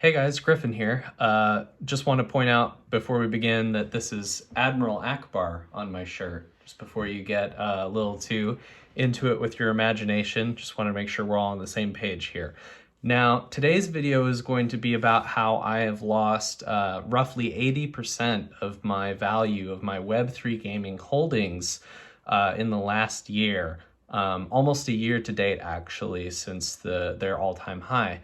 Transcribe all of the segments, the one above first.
Hey guys, Griffin here. Just want to point out before we begin that this is Admiral Akbar on my shirt. Just before you get a little too into it with your imagination, just want to make sure we're all on the same page here. Now, today's video is going to be about how I have lost roughly 80% of my value of my Web3 gaming holdings in the last year. Almost a year to date, actually, since their all-time high.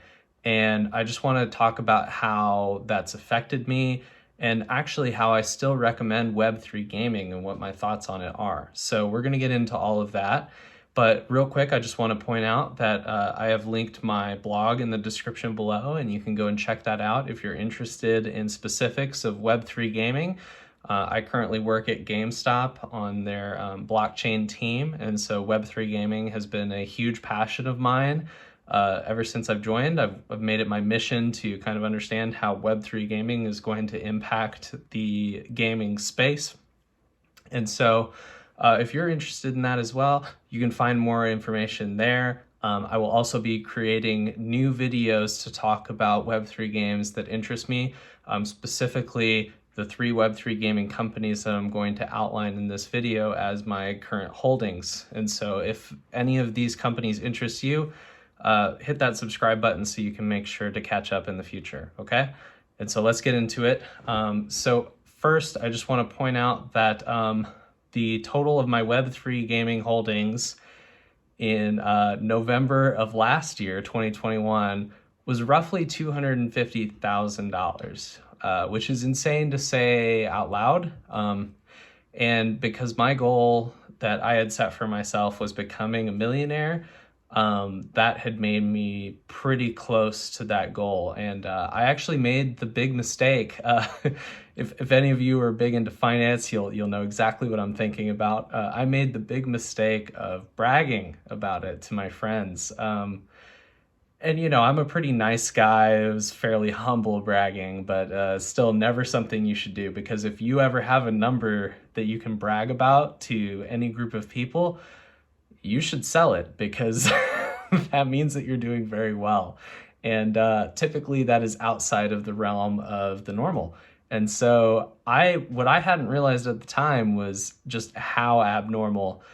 And I just want to talk about how that's affected me and actually how I still recommend Web3 gaming and what my thoughts on it are. So we're going to get into all of that. But real quick, I just want to point out that I have linked my blog in the description below, and you can go and check that out if you're interested in specifics of Web3 gaming. I currently work at GameStop on their blockchain team, and so Web3 gaming has been a huge passion of mine. Ever since I've joined, I've made it my mission to kind of understand how Web3 gaming is going to impact the gaming space. And so if you're interested in that as well, you can find more information there. I will also be creating new videos to talk about Web3 games that interest me, specifically the 3 Web3 gaming companies that I'm going to outline in this video as my current holdings. And so if any of these companies interest you, hit that subscribe button so you can make sure to catch up in the future, okay? And so let's get into it. So first, I just want to point out that the total of my Web3 gaming holdings in November of last year, 2021, was roughly $250,000, which is insane to say out loud. And because my goal that I had set for myself was becoming a millionaire, that had made me pretty close to that goal. And I actually made the big mistake. If any of you are big into finance, you'll know exactly what I'm thinking about. I made the big mistake of bragging about it to my friends. And you know, I'm a pretty nice guy. It was fairly humble bragging, but still never something you should do, because if you ever have a number that you can brag about to any group of people, you should sell it, because that means that you're doing very well. And typically that is outside of the realm of the normal. And so what I hadn't realized at the time was just how abnormal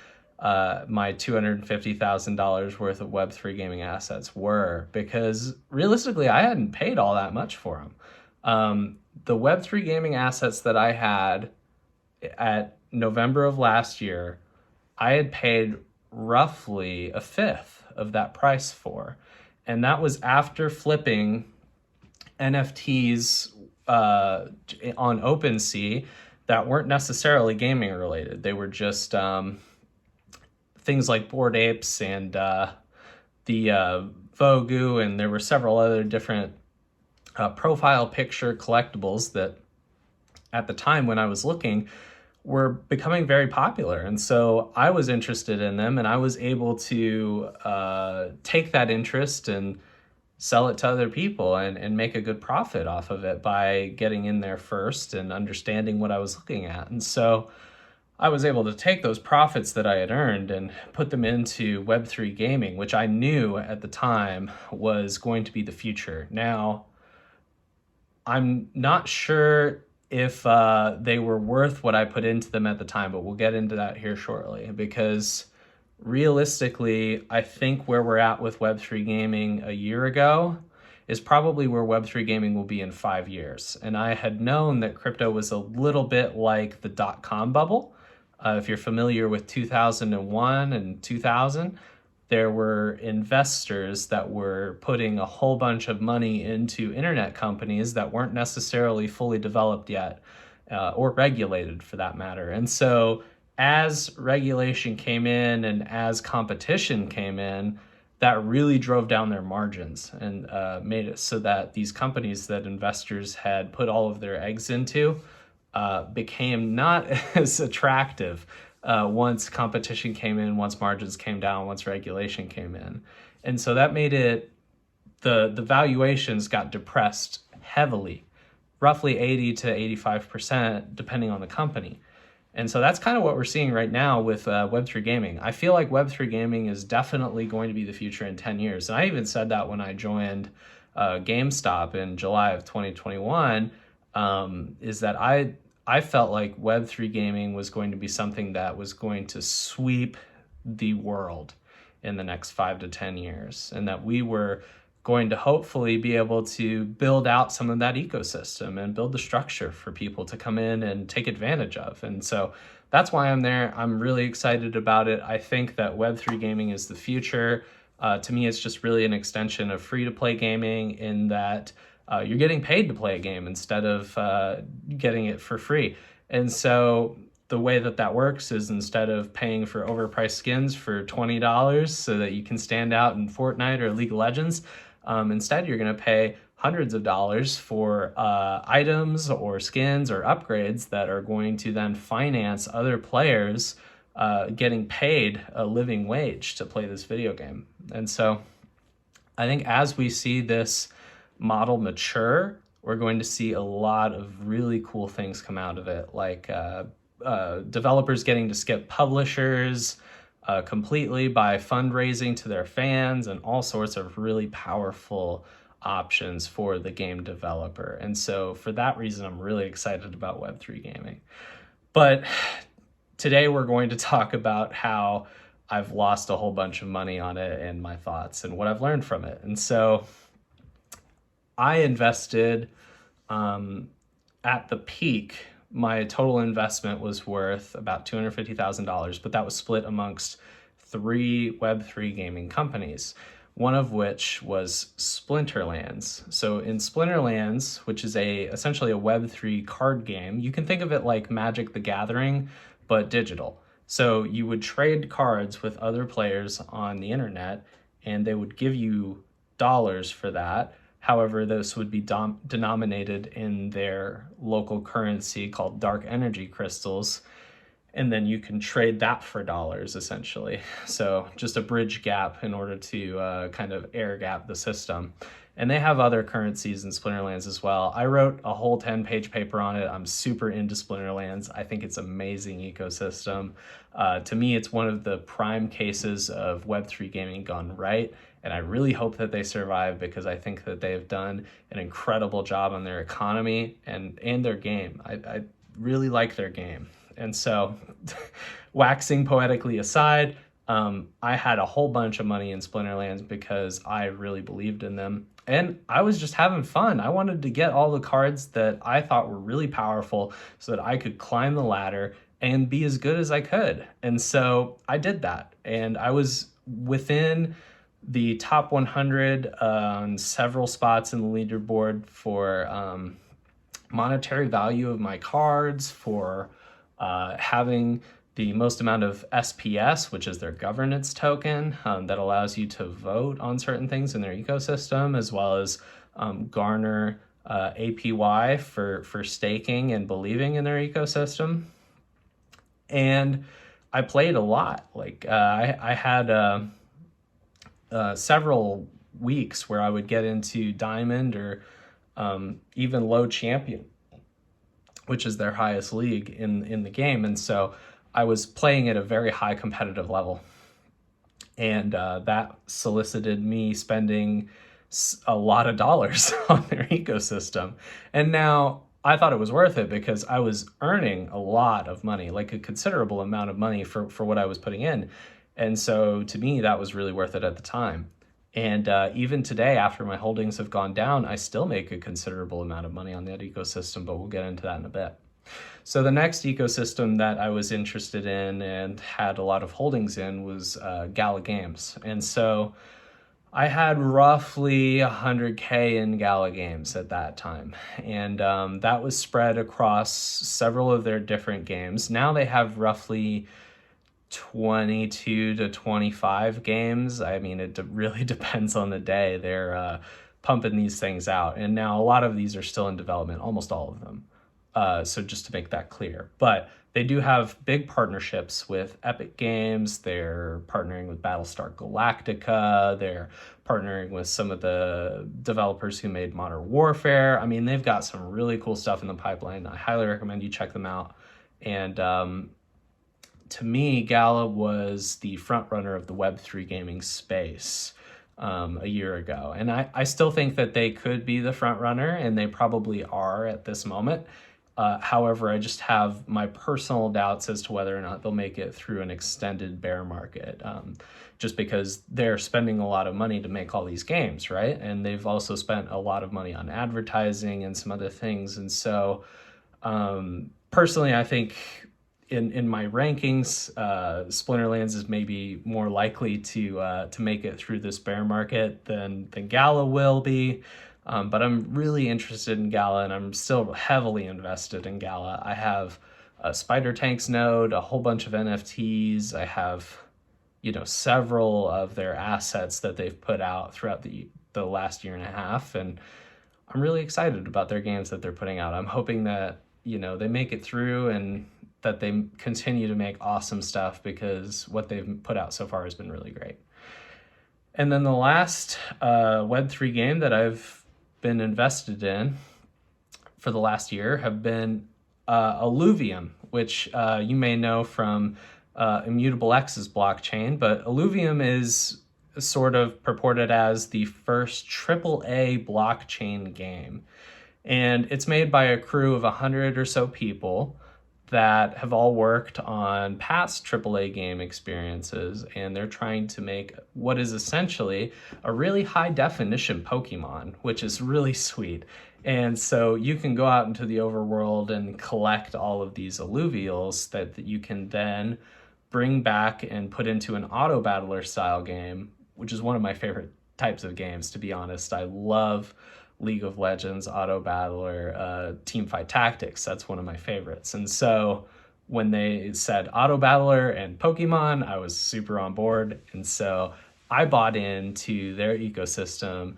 my $250,000 worth of Web3 gaming assets were, because realistically, I hadn't paid all that much for them. The Web3 gaming assets that I had at November of last year, I had paid roughly a fifth of that price for. And that was after flipping NFTs on OpenSea that weren't necessarily gaming related. They were just things like Bored Apes and the Vogu, and there were several other different profile picture collectibles that at the time when I was looking were becoming very popular. And so I was interested in them, and I was able to take that interest and sell it to other people and make a good profit off of it by getting in there first and understanding what I was looking at. And so I was able to take those profits that I had earned and put them into Web3 gaming, which I knew at the time was going to be the future. Now, I'm not sure if they were worth what I put into them at the time, but we'll get into that here shortly, because realistically, I think where we're at with Web3 gaming a year ago is probably where Web3 gaming will be in 5 years. And I had known that crypto was a little bit like the dot-com bubble. If you're familiar with 2001 and 2000, there were investors that were putting a whole bunch of money into internet companies that weren't necessarily fully developed yet, or regulated for that matter. And so as regulation came in and as competition came in, that really drove down their margins and made it so that these companies that investors had put all of their eggs into became not as attractive once competition came in, once margins came down, once regulation came in. And so that made it, the valuations got depressed heavily, roughly 80 to 85%, depending on the company. And so that's kind of what we're seeing right now with Web3 gaming. I feel like Web3 gaming is definitely going to be the future in 10 years. And I even said that when I joined GameStop in July of 2021, is that I felt like Web3 gaming was going to be something that was going to sweep the world in the next 5 to 10 years, and that we were going to hopefully be able to build out some of that ecosystem and build the structure for people to come in and take advantage of. And so that's why I'm there. I'm really excited about it. I think that Web3 gaming is the future. To me, it's just really an extension of free-to-play gaming in that you're getting paid to play a game instead of getting it for free. And so the way that that works is, instead of paying for overpriced skins for $20 so that you can stand out in Fortnite or League of Legends, instead you're going to pay hundreds of dollars for items or skins or upgrades that are going to then finance other players getting paid a living wage to play this video game. And so I think as we see this model mature, we're going to see a lot of really cool things come out of it, like developers getting to skip publishers completely by fundraising to their fans, and all sorts of really powerful options for the game developer. And so for that reason, I'm really excited about Web3 gaming. But today we're going to talk about how I've lost a whole bunch of money on it and my thoughts and what I've learned from it. And so I invested at the peak, my total investment was worth about $250,000, but that was split amongst 3 Web3 gaming companies, one of which was Splinterlands. So in Splinterlands, which is essentially a Web3 card game, you can think of it like Magic the Gathering, but digital. So you would trade cards with other players on the internet, and they would give you dollars for that. However, those would be denominated in their local currency called dark energy crystals. And then you can trade that for dollars, essentially. So just a bridge gap in order to kind of air gap the system. And they have other currencies in Splinterlands as well. I wrote a whole 10-page paper on it. I'm super into Splinterlands. I think it's an amazing ecosystem. To me, it's one of the prime cases of Web3 gaming gone right. And I really hope that they survive, because I think that they have done an incredible job on their economy and their game. I really like their game. And so, waxing poetically aside, I had a whole bunch of money in Splinterlands because I really believed in them. And I was just having fun. I wanted to get all the cards that I thought were really powerful so that I could climb the ladder and be as good as I could. And so I did that. And I was within the top 100 on several spots in the leaderboard for monetary value of my cards, for having the most amount of SPS, which is their governance token, that allows you to vote on certain things in their ecosystem, as well as garner APY for staking and believing in their ecosystem. And I played a lot. Like I had several weeks where I would get into Diamond or even low champion, which is their highest league in the game. And so I was playing at a very high competitive level. And that solicited me spending a lot of dollars on their ecosystem. And now I thought it was worth it because I was earning a lot of money, like a considerable amount of money for what I was putting in. And so to me, that was really worth it at the time. And even today, after my holdings have gone down, I still make a considerable amount of money on that ecosystem, but we'll get into that in a bit. So the next ecosystem that I was interested in and had a lot of holdings in was Gala Games. And so I had roughly 100K in Gala Games at that time. And that was spread across several of their different games. Now they have roughly 22 to 25 games. I mean, it really depends on the day. They're pumping these things out. And now a lot of these are still in development, almost all of them. So just to make that clear. But they do have big partnerships with Epic Games. They're partnering with Battlestar Galactica. They're partnering with some of the developers who made Modern Warfare. I mean, they've got some really cool stuff in the pipeline. I highly recommend you check them out. And to me, Gala was the front runner of the Web3 gaming space. a year ago. And I still think that they could be the front runner, and they probably are at this moment. However, I just have my personal doubts as to whether or not they'll make it through an extended bear market, just because they're spending a lot of money to make all these games, right? And they've also spent a lot of money on advertising and some other things. And so personally, I think in my rankings, Splinterlands is maybe more likely to make it through this bear market than Gala will be. But I'm really interested in Gala, and I'm still heavily invested in Gala. I have a Spider Tanks node, a whole bunch of NFTs. I have, several of their assets that they've put out throughout the last year and a half, and I'm really excited about their games that they're putting out. I'm hoping that, they make it through and that they continue to make awesome stuff, because what they've put out so far has been really great. And then the last Web3 game that I've been invested in for the last year have been Illuvium, which you may know from Immutable X's blockchain, but Illuvium is sort of purported as the first AAA blockchain game. And it's made by a crew of 100 or so people that have all worked on past AAA game experiences, and they're trying to make what is essentially a really high definition Pokemon, which is really sweet. And so you can go out into the overworld and collect all of these alluvials that you can then bring back and put into an auto battler style game, which is one of my favorite types of games, to be honest. I love League of Legends, Auto Battler, Teamfight Tactics. That's one of my favorites. And so when they said Auto Battler and Pokemon, I was super on board. And so I bought into their ecosystem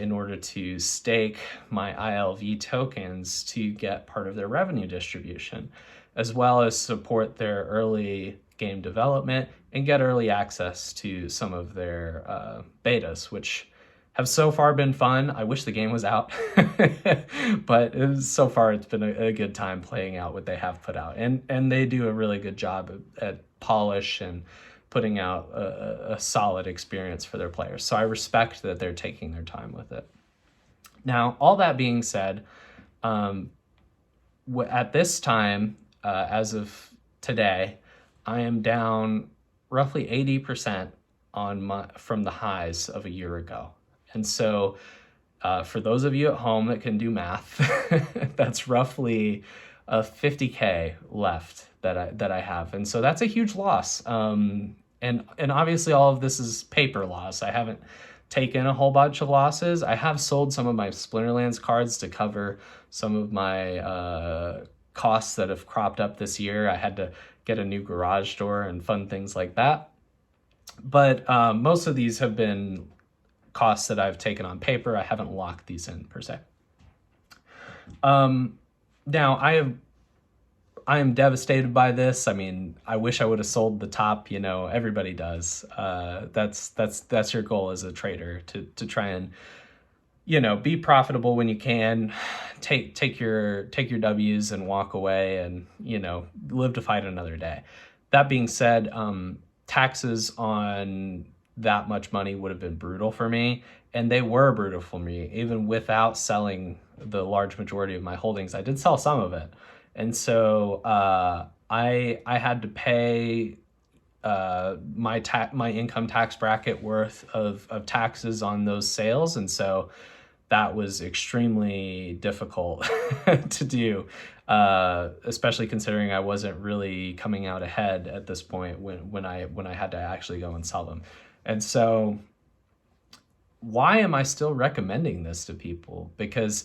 in order to stake my ILV tokens to get part of their revenue distribution, as well as support their early game development and get early access to some of their betas, which have so far been fun. I wish the game was out, but so far it's been a good time playing out what they have put out. And they do a really good job at polish and putting out a solid experience for their players. So I respect that they're taking their time with it. Now, all that being said, at this time, as of today, I am down roughly 80% from the highs of a year ago. And so for those of you at home that can do math, that's roughly 50K left that I have. And so that's a huge loss. And obviously all of this is paper loss. I haven't taken a whole bunch of losses. I have sold some of my Splinterlands cards to cover some of my costs that have cropped up this year. I had to get a new garage door and fun things like that. But most of these have been costs that I've taken on paper. I haven't locked these in per se. Now I am devastated by this. I mean, I wish I would have sold the top, everybody does. That's your goal as a trader, to try and, be profitable when you can, take your W's and walk away and, live to fight another day. That being said, taxes on that much money would have been brutal for me, and they were brutal for me even without selling the large majority of my holdings. I did sell some of it, and so I had to pay my income tax bracket worth of taxes on those sales, and so that was extremely difficult to do, especially considering I wasn't really coming out ahead at this point when I had to actually go and sell them. And so why am I still recommending this to people? Because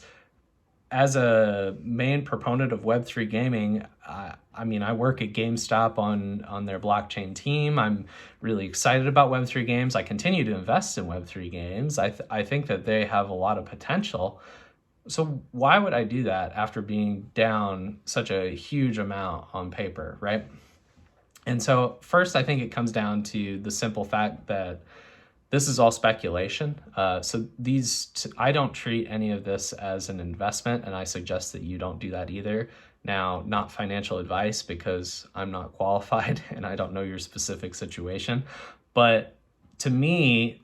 as a main proponent of Web3 gaming, I work at GameStop on their blockchain team. I'm really excited about Web3 games. I continue to invest in Web3 games. I think that they have a lot of potential. So why would I do that after being down such a huge amount on paper, right? And so first, I think it comes down to the simple fact that this is all speculation. So I don't treat any of this as an investment, and I suggest that you don't do that either. Now, not financial advice, because I'm not qualified and I don't know your specific situation. But to me,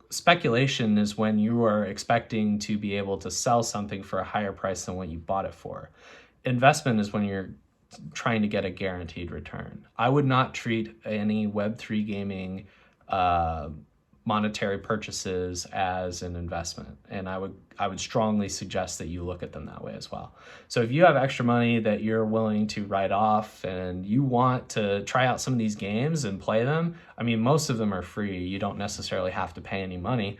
speculation is when you are expecting to be able to sell something for a higher price than what you bought it for. Investment is when you're trying to get a guaranteed return. I would not treat any Web3 gaming monetary purchases as an investment, and I would strongly suggest that you look at them that way as well. So if you have extra money that you're willing to write off and you want to try out some of these games and play them, I mean, most of them are free. You don't necessarily have to pay any money.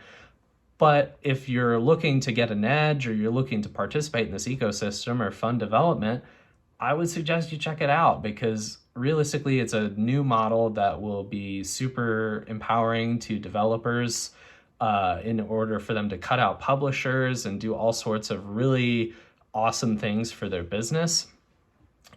But if you're looking to get an edge or you're looking to participate in this ecosystem or fund development, I would suggest you check it out, because realistically, it's a new model that will be super empowering to developers in order for them to cut out publishers and do all sorts of really awesome things for their business.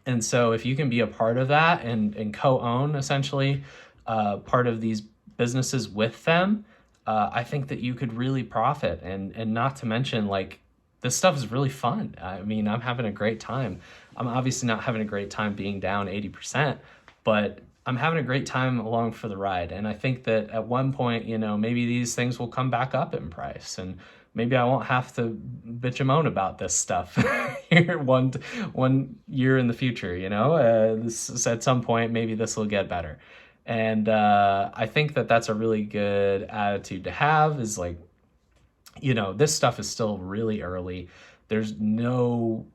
And so if you can be a part of that and co-own essentially part of these businesses with them, I think that you could really profit. And not to mention, like, this stuff is really fun. I mean, I'm having a great time. I'm obviously not having a great time being down 80%, but I'm having a great time along for the ride. And I think that at one point, you know, maybe these things will come back up in price, and maybe I won't have to bitch and moan about this stuff here one year in the future, you know. This, at some point, maybe this will get better. And I think that that's a really good attitude to have, is like, you know, this stuff is still really early. There's no,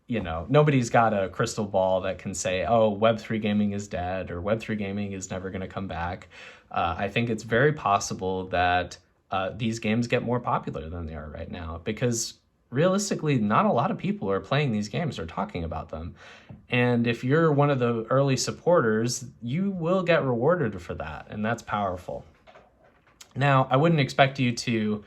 you know, nobody's got a crystal ball that can say, oh, Web3 gaming is dead or Web3 gaming is never going to come back. I think it's very possible that these games get more popular than they are right now, because realistically, not a lot of people are playing these games or talking about them. And if you're one of the early supporters, you will get rewarded for that. And that's powerful. Now, I wouldn't expect you to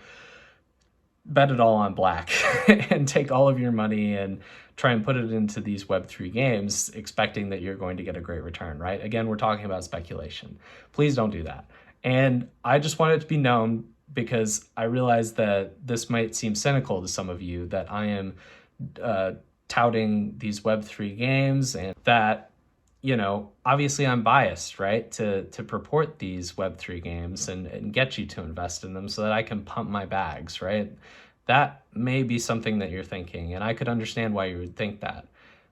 bet it all on black and take all of your money and try and put it into these Web3 games expecting that you're going to get a great return, right? Again, we're talking about speculation. Please don't do that. And I just want it to be known, because I realize that this might seem cynical to some of you, that I am touting these Web3 games, and that, you know, obviously I'm biased, right, to purport these Web3 games and get you to invest in them so that I can pump my bags, right? That may be something that you're thinking, and I could understand why you would think that.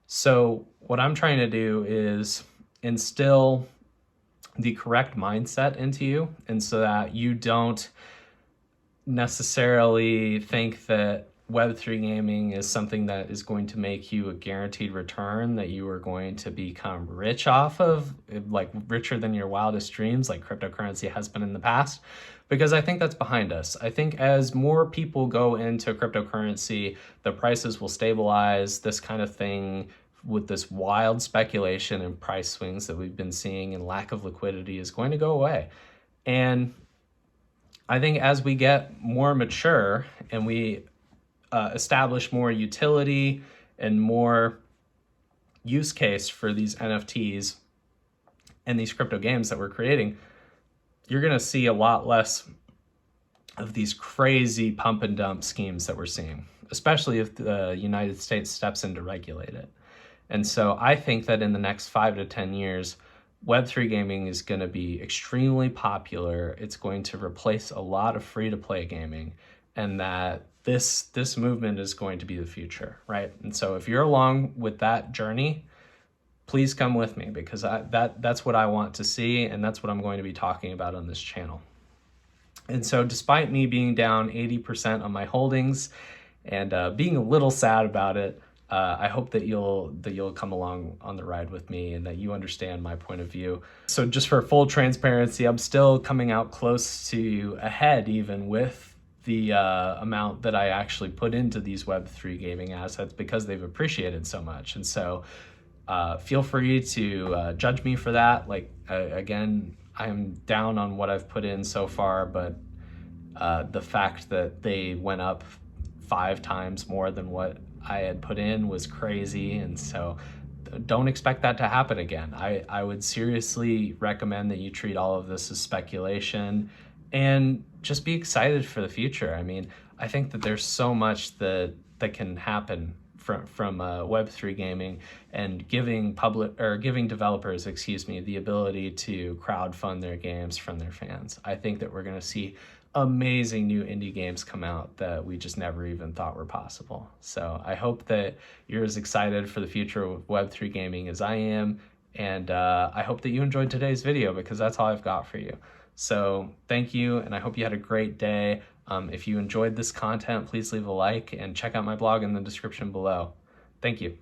So what I'm trying to do is instill the correct mindset into you, and so that you don't necessarily think that Web3 gaming is something that is going to make you a guaranteed return, that you are going to become rich off of, like richer than your wildest dreams, like cryptocurrency has been in the past, because I think that's behind us. I think as more people go into cryptocurrency, the prices will stabilize. This kind of thing with this wild speculation and price swings that we've been seeing and lack of liquidity is going to go away. And I think as we get more mature and we establish more utility and more use case for these NFTs and these crypto games that we're creating, you're going to see a lot less of these crazy pump and dump schemes that we're seeing, especially if the United States steps in to regulate it. And so I think that in the next 5 to 10 years, Web3 gaming is going to be extremely popular. It's going to replace a lot of free-to-play gaming, and that this movement is going to be the future, right? And so if you're along with that journey, please come with me, because that's what I want to see, and that's what I'm going to be talking about on this channel. And so despite me being down 80% on my holdings and being a little sad about it, I hope that you'll come along on the ride with me and that you understand my point of view. So just for full transparency, I'm still coming out close to ahead even with the amount that I actually put into these Web3 gaming assets, because they've appreciated so much. And so feel free to judge me for that. Like, again, I'm down on what I've put in so far, but the fact that they went up 5 times more than what I had put in was crazy. And so don't expect that to happen again. I would seriously recommend that you treat all of this as speculation and just be excited for the future. I mean, I think that there's so much that can happen from Web3 gaming, and giving developers, the ability to crowdfund their games from their fans. I think that we're going to see amazing new indie games come out that we just never even thought were possible. So I hope that you're as excited for the future of Web3 gaming as I am, and I hope that you enjoyed today's video, because that's all I've got for you. So thank you, and I hope you had a great day. If you enjoyed this content, please leave a like and check out my blog in the description below. Thank you.